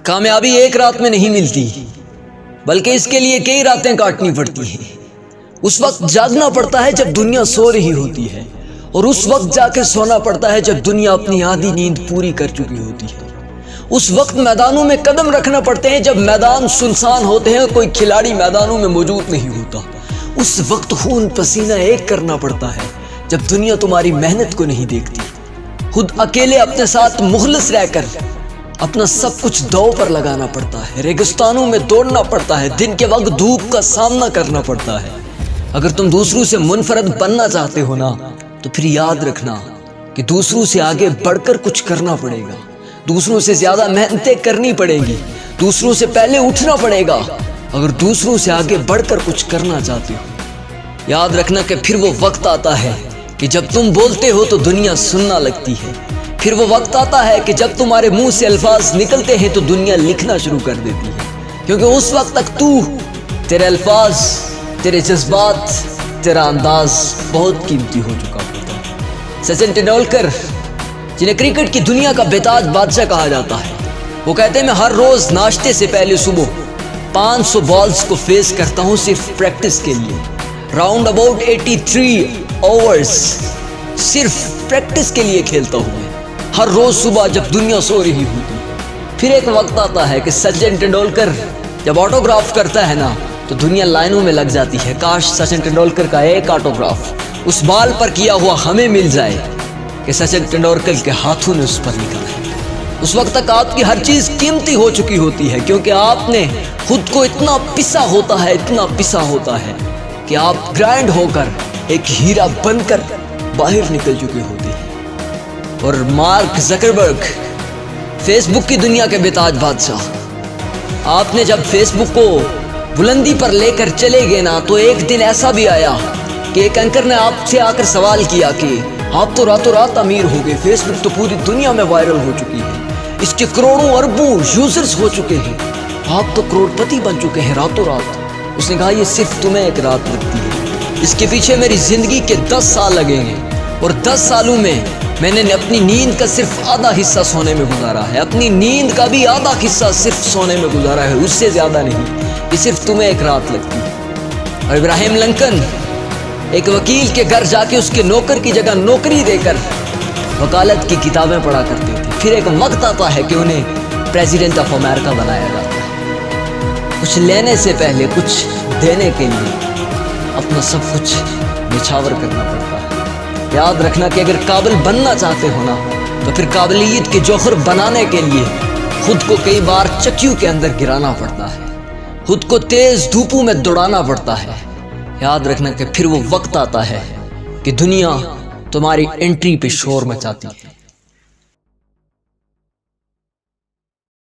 کامیابی ایک رات میں نہیں ملتی، بلکہ اس کے لیے کئی راتیں کاٹنی پڑتی ہیں۔ اس وقت جاگنا پڑتا ہے جب دنیا سو رہی ہوتی ہے، اور اس وقت جا کے سونا پڑتا ہے جب دنیا اپنی آدھی نیند پوری کر چکی ہوتی ہے۔ اس وقت میدانوں میں قدم رکھنا پڑتے ہیں جب میدان سنسان ہوتے ہیں، کوئی کھلاڑی میدانوں میں موجود نہیں ہوتا۔ اس وقت خون پسینہ ایک کرنا پڑتا ہے جب دنیا تمہاری محنت کو نہیں دیکھتی۔ خود اکیلے اپنے ساتھ مخلص رہ کر اپنا سب کچھ دو پر لگانا پڑتا ہے۔ ریگستانوں میں دوڑنا پڑتا ہے، دن کے وقت دھوپ کا سامنا کرنا پڑتا ہے۔ اگر تم دوسروں سے منفرد بننا چاہتے ہو نا، تو پھر یاد رکھنا کہ دوسروں سے آگے بڑھ کر کچھ کرنا پڑے گا، دوسروں سے زیادہ محنتیں کرنی پڑے گی، دوسروں سے پہلے اٹھنا پڑے گا اگر دوسروں سے آگے بڑھ کر کچھ کرنا چاہتے ہو۔ یاد رکھنا کہ پھر وہ وقت آتا ہے کہ جب تم بولتے ہو تو دنیا سننا لگتی ہے، پھر وہ وقت آتا ہے کہ جب تمہارے منہ سے الفاظ نکلتے ہیں تو دنیا لکھنا شروع کر دیتی ہے، کیونکہ اس وقت تک تیرے الفاظ، تیرے جذبات، تیرا انداز بہت قیمتی ہو چکا ہوتا ہے۔ سچن ٹنڈولکر، جنہیں کرکٹ کی دنیا کا بےتاج بادشاہ کہا جاتا ہے، وہ کہتے ہیں میں ہر روز ناشتے سے پہلے صبح 500 بالز کو فیس کرتا ہوں صرف پریکٹس کے لیے۔ راؤنڈ اباؤٹ 83 اوورز صرف پریکٹس کے لیے کھیلتا ہوں میں، ہر روز صبح جب دنیا سو رہی ہوتی۔ پھر ایک وقت آتا ہے کہ سچن ٹنڈولکر جب آٹوگراف کرتا ہے نا تو دنیا لائنوں میں لگ جاتی ہے، کاش سچن ٹنڈولکر کا ایک آٹوگراف اس بال پر کیا ہوا ہمیں مل جائے کہ سچن ٹنڈولکر کے ہاتھوں نے اس پر لکھا ہے۔ اس وقت تک آپ کی ہر چیز قیمتی ہو چکی ہوتی ہے، کیونکہ آپ نے خود کو اتنا پسا ہوتا ہے، اتنا پسا ہوتا ہے کہ آپ گرائنڈ ہو کر ایک ہیرا بن کر باہر نکل چکے ہوتے ہیں۔ اور مارک زکربرگ، فیس بک کی دنیا کے بےتاج بادشاہ، آپ نے جب فیس بک کو بلندی پر لے کر چلے گئے نا تو ایک دن ایسا بھی آیا کہ ایک اینکر نے آپ سے آ کر سوال کیا کہ آپ تو راتوں رات امیر ہو گئے، فیس بک تو پوری دنیا میں وائرل ہو چکی ہے، اس کے کروڑوں اربوں یوزرز ہو چکے ہیں، آپ تو کروڑ پتی بن چکے ہیں راتوں رات۔ اس نے کہا یہ صرف تمہیں ایک رات لگتی ہے، اس کے پیچھے میری زندگی کے 10 سال لگیں گے، اور 10 سالوں میں میں نے اپنی نیند کا صرف آدھا حصہ سونے میں گزارا ہے، اپنی نیند کا بھی آدھا حصہ صرف سونے میں گزارا ہے، اس سے زیادہ نہیں، یہ صرف تمہیں ایک رات لگتی ہے۔ اور ابراہیم لنکن ایک وکیل کے گھر جا کے اس کے نوکر کی جگہ نوکری دے کر وکالت کی کتابیں پڑھا کرتے تھے۔ پھر ایک وقت آتا ہے کہ انہیں پریزیڈنٹ آف امریکہ بنایا جاتا ہے۔ کچھ لینے سے پہلے کچھ دینے کے لیے اپنا سب کچھ نچھاور کرنا پڑتا ہے۔ یاد رکھنا کہ اگر قابل بننا چاہتے ہو نا تو پھر قابلیت کے جوہر بنانے کے لیے خود کو کئی بار چکیوں کے اندر گرانا پڑتا ہے، خود کو تیز دھوپوں میں دوڑانا پڑتا ہے۔ یاد رکھنا کہ پھر وہ وقت آتا ہے کہ دنیا تمہاری انٹری پہ شور مچاتی ہے۔